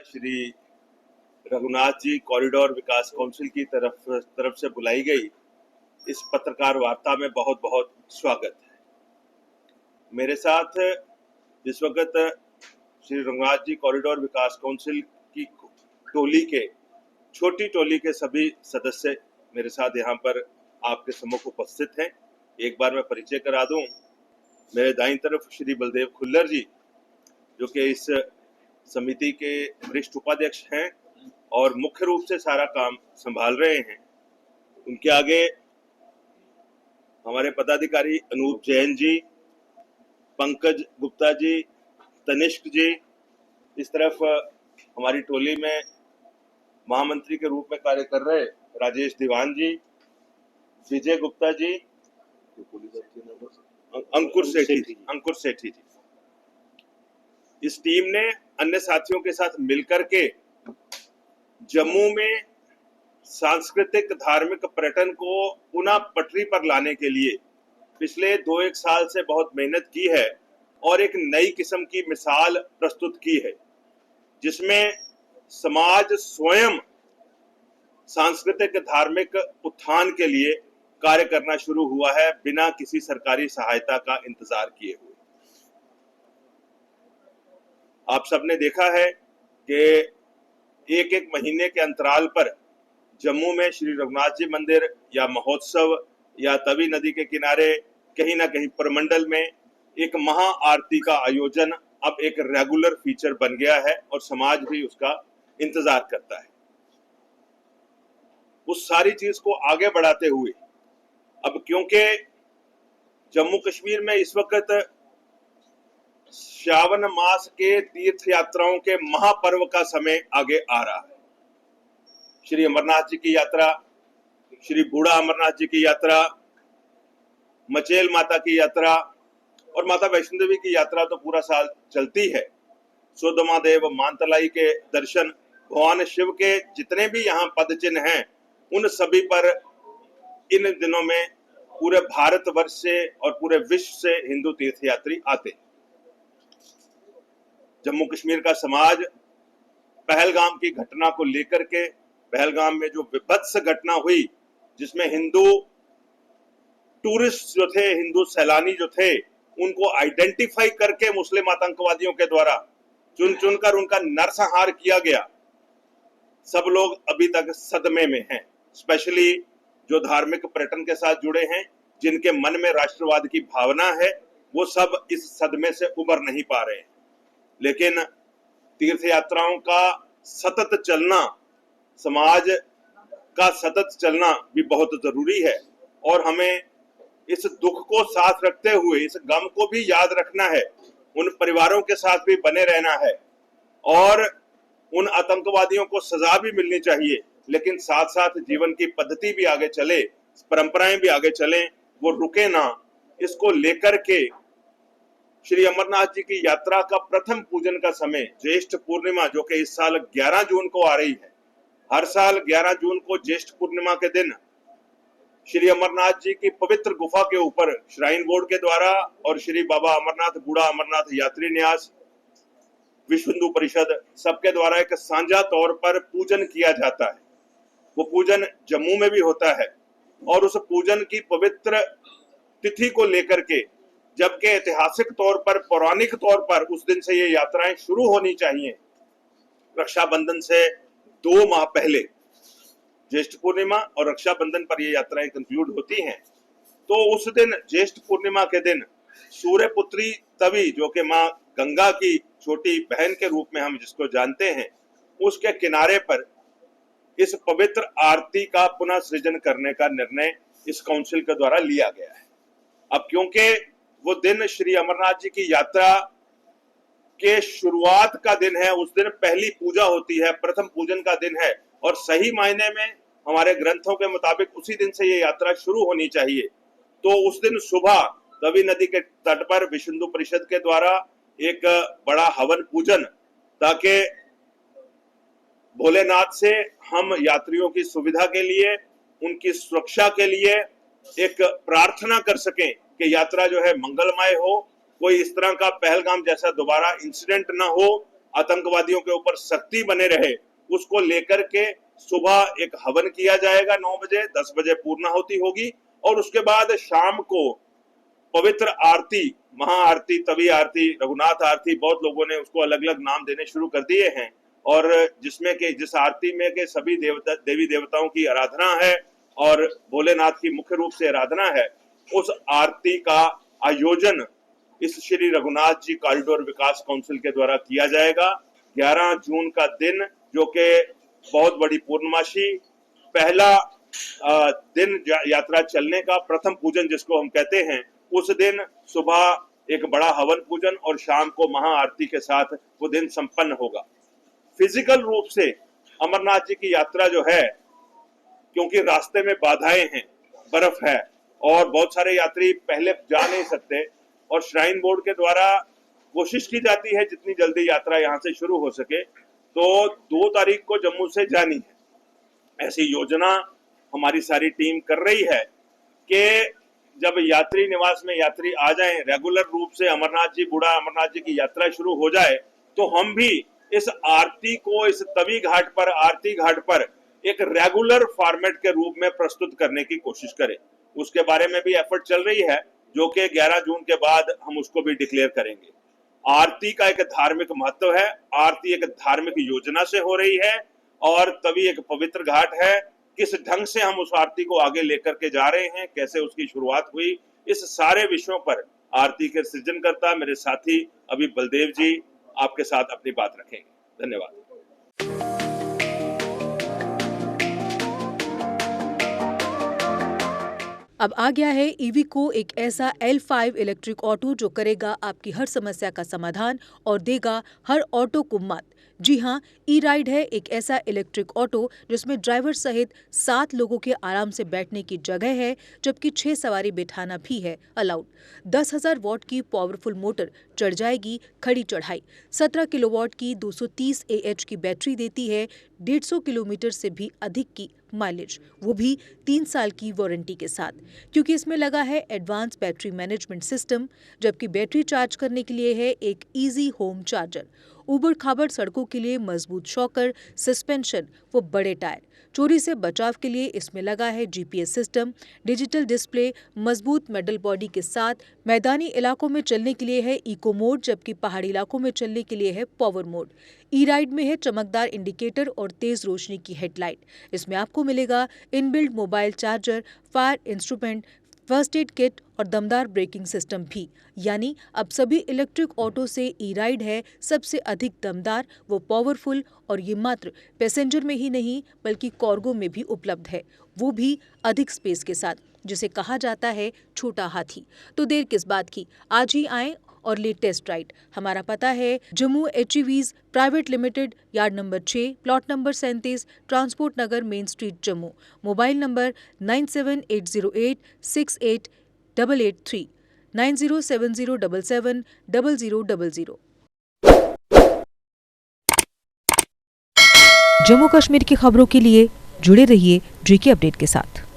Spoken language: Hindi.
श्री रघुनाथ जी कॉरिडोर विकास काउंसिल की तरफ से बुलाई गई इस पत्रकार वार्ता में बहुत बहुत स्वागत है। मेरे साथ इस वक्त श्री रघुनाथ जी कॉरिडोर विकास काउंसिल की टोली के छोटी टोली के सभी सदस्य मेरे साथ यहाँ पर आपके सम्मुख उपस्थित हैं। एक बार मैं परिचय करा दूं। मेरे दाईं तरफ श्री बलदेव खुल्लर जी, जो कि इस समिति के वरिष्ठ उपाध्यक्ष हैं और मुख्य रूप से सारा काम संभाल रहे हैं। उनके आगे हमारे पदाधिकारी अनूप जैन जी, पंकज गुप्ता जी, तनिष्क जी। इस तरफ हमारी टोली में महामंत्री के रूप में कार्य कर रहे राजेश दीवान जी, विजय गुप्ता जी, अंकुर सेठी जी। इस टीम ने अन्य साथियों के साथ मिलकर के जम्मू में सांस्कृतिक धार्मिक पर्यटन को पुनः पटरी पर लाने के लिए पिछले 2-1 साल से बहुत मेहनत की है और एक नई किस्म की मिसाल प्रस्तुत की है, जिसमें समाज स्वयं सांस्कृतिक धार्मिक उत्थान के लिए कार्य करना शुरू हुआ है, बिना किसी सरकारी सहायता का इंतजार किए हुए। आप सबने देखा है कि एक महीने के अंतराल पर जम्मू में श्री रघुनाथ जी मंदिर या महोत्सव या तवी नदी के किनारे कहीं ना कहीं प्रमंडल में एक महा आरती का आयोजन अब एक रेगुलर फीचर बन गया है और समाज भी उसका इंतजार करता है। उस सारी चीज को आगे बढ़ाते हुए अब क्योंकि जम्मू कश्मीर में इस वक्त श्रावण मास के तीर्थ यात्राओं के महापर्व का समय आगे आ रहा है। श्री अमरनाथ जी की यात्रा, श्री बूढ़ा अमरनाथ जी की यात्रा, मचेल माता की यात्रा और माता वैष्णो देवी की यात्रा तो पूरा साल चलती है। सुदमादेव मानतलाई के दर्शन, भगवान शिव के जितने भी यहाँ पद चिन्ह हैं, उन सभी पर इन दिनों में पूरे भारतवर्ष से और पूरे विश्व से हिंदू तीर्थयात्री आते हैं। जम्मू कश्मीर का समाज पहलगाम की घटना को लेकर के, पहलगाम में जो विभत्स घटना हुई जिसमें हिंदू टूरिस्ट जो थे, हिंदू सैलानी जो थे, उनको आइडेंटिफाई करके मुस्लिम आतंकवादियों के द्वारा चुन चुनकर उनका नरसंहार किया गया। सब लोग अभी तक सदमे में हैं, स्पेशली जो धार्मिक पर्यटन के साथ जुड़े हैं, जिनके मन में राष्ट्रवाद की भावना है, वो सब इस सदमे से उबर नहीं पा रहे हैं। लेकिन तीर्थ यात्राओं का सतत चलना, समाज का सतत चलना भी बहुत जरूरी है और हमें इस दुख को साथ रखते हुए इस गम को भी याद रखना है, उन परिवारों के साथ भी बने रहना है और उन आतंकवादियों को सजा भी मिलनी चाहिए, लेकिन साथ साथ जीवन की पद्धति भी आगे चले, परंपराएं भी आगे चलें, वो रुके ना। इसको लेकर के श्री अमरनाथ जी की यात्रा का प्रथम पूजन का समय ज्येष्ठ पूर्णिमा, जो कि इस साल 11 जून को आ रही है। हर साल 11 जून को ज्येष्ठ पूर्णिमा के दिन श्री अमरनाथ जी की पवित्र गुफा के ऊपर श्राइन बोर्ड के द्वारा और श्री बाबा अमरनाथ, बूढ़ा अमरनाथ यात्री न्यास, विश्व हिंदू परिषद सबके द्वारा एक साझा तौर पर पूजन किया जाता है। वो पूजन जम्मू में भी होता है और उस पूजन की पवित्र तिथि को लेकर के, जबकि ऐतिहासिक तौर पर, पौराणिक तौर पर उस दिन से ये यात्राएं शुरू होनी चाहिए। रक्षाबंधन से 2 माह पहले ज्येष्ठ पूर्णिमा और रक्षाबंधन पर ये यात्राएं कंक्लूड होती हैं। तो उस दिन, ज्येष्ठ पूर्णिमा के दिन, सूर्यपुत्री तवी, जो कि माँ गंगा की छोटी बहन के रूप में हम जिसको जानते हैं, उसके किनारे पर इस पवित्र आरती का पुनः सृजन करने का निर्णय इस काउंसिल के द्वारा लिया गया है। अब क्योंकि वो दिन श्री अमरनाथ जी की यात्रा के शुरुआत का दिन है, उस दिन पहली पूजा होती है, प्रथम पूजन का दिन है और सही मायने में हमारे ग्रंथों के मुताबिक उसी दिन से ये यात्रा शुरू होनी चाहिए। तो उस दिन सुबह तवी नदी के तट पर विश्व हिंदू परिषद के द्वारा एक बड़ा हवन पूजन, ताकि भोलेनाथ से हम यात्रियों की सुविधा के लिए, उनकी सुरक्षा के लिए एक प्रार्थना कर सकें कि यात्रा जो है मंगलमय हो, कोई इस तरह का पहलगाम जैसा दोबारा इंसिडेंट ना हो आतंकवादियों के ऊपर सख्ती बने रहे, उसको लेकर के सुबह एक हवन किया जाएगा 9 बजे, 10 बजे पूर्णाहुति होगी और उसके बाद शाम को पवित्र आरती, महाआरती, तवी आरती, रघुनाथ आरती, बहुत लोगों ने उसको अलग अलग नाम देने शुरू कर दिए हैं, और जिसमें के जिस आरती में के सभी देवी देवताओं की आराधना है और भोलेनाथ की मुख्य रूप से आराधना है, उस आरती का आयोजन इस श्री रघुनाथ जी कॉरिडोर विकास काउंसिल के द्वारा किया जाएगा। 11 जून का दिन, जो कि बहुत बड़ी पूर्णमासी, पहला दिन यात्रा चलने का प्रथम पूजन जिसको हम कहते हैं, उस दिन सुबह एक बड़ा हवन पूजन और शाम को महाआरती के साथ वो दिन संपन्न होगा। फिजिकल रूप से अमरनाथ जी की यात्रा जो है, क्योंकि रास्ते में बाधाएं हैं, बर्फ है और बहुत सारे यात्री पहले जा नहीं सकते, और श्राइन बोर्ड के द्वारा कोशिश की जाती है जितनी जल्दी यात्रा यहाँ से शुरू हो सके, तो 2 तारीख को जम्मू से जानी है। ऐसी योजना हमारी सारी टीम कर रही है कि जब यात्री निवास में यात्री आ जाएं, रेगुलर रूप से अमरनाथ जी, बूढ़ा अमरनाथ जी की यात्रा शुरू हो जाए, तो हम भी इस आरती को इस तवी घाट पर, आरती घाट पर एक रेगुलर फॉर्मेट के रूप में प्रस्तुत करने की कोशिश करें। उसके बारे में भी एफर्ट चल रही है, जो कि 11 जून के बाद हम उसको भी डिक्लेयर करेंगे। आरती का एक धार्मिक महत्व है, आरती एक धार्मिक योजना से हो रही है और तभी एक पवित्र घाट है। किस ढंग से हम उस आरती को आगे लेकर के जा रहे हैं, कैसे उसकी शुरुआत हुई, इस सारे विषयों पर आरती के सृजनकर्ता मेरे साथी अभी बलदेव जी आपके साथ अपनी बात रखेंगे। धन्यवाद। अब आ गया है ईवीको, एक ऐसा L5 इलेक्ट्रिक ऑटो जो करेगा आपकी हर समस्या का समाधान और देगा हर ऑटो को मत। जी हाँ, ई राइड है एक ऐसा इलेक्ट्रिक ऑटो जिसमें ड्राइवर सहित 7 लोगों के आराम से बैठने की जगह है, जबकि 6 सवारी बिठाना भी है अलाउड। 10,000 वॉट की पावरफुल मोटर चढ़ जाएगी खड़ी चढ़ाई। 17 किलोवाट की 230 AH की बैटरी देती है 150 किलोमीटर से भी अधिक की माइलेज, वो भी 3 साल की वारंटी के साथ, क्योंकि इसमें लगा है एडवांस बैटरी मैनेजमेंट सिस्टम। जबकि बैटरी चार्ज करने के लिए है एक इजी होम चार्जर। उबड़ खाबड़ सड़कों के लिए मजबूत शॉकर, सस्पेंशन व बड़े टायर। चोरी से बचाव के लिए इसमें लगा है GPS सिस्टम, डिजिटल डिस्प्ले, मजबूत मेटल बॉडी के साथ। मैदानी इलाकों में चलने के लिए है इको मोड, जबकि पहाड़ी इलाकों में चलने के लिए है पावर मोड। ई राइड में है चमकदार इंडिकेटर और तेज रोशनी की हेडलाइट। इसमें आपको मिलेगा inbuilt mobile charger, fire instrument, first aid kit और दमदार ब्रेकिंग सिस्टम भी। यानी अब सभी इलेक्ट्रिक ऑटो से ई राइड है सबसे अधिक दमदार व पावरफुल, और ये मात्र पैसेंजर में ही नहीं बल्कि कार्गो में भी उपलब्ध है, वो भी अधिक स्पेस के साथ, जिसे कहा जाता है छोटा हाथी। तो देर किस बात की, आज ही आएं और ले टेस्ट राइड। हमारा पता है Jammu HEVs private limited, yard number 6, plot number 37, transport Nagar, main street, Jammu. Mobile number 9780868883, 9070770000। Jammu Kashmir की खबरों के लिए जुड़े रहिए JK अपडेट के साथ।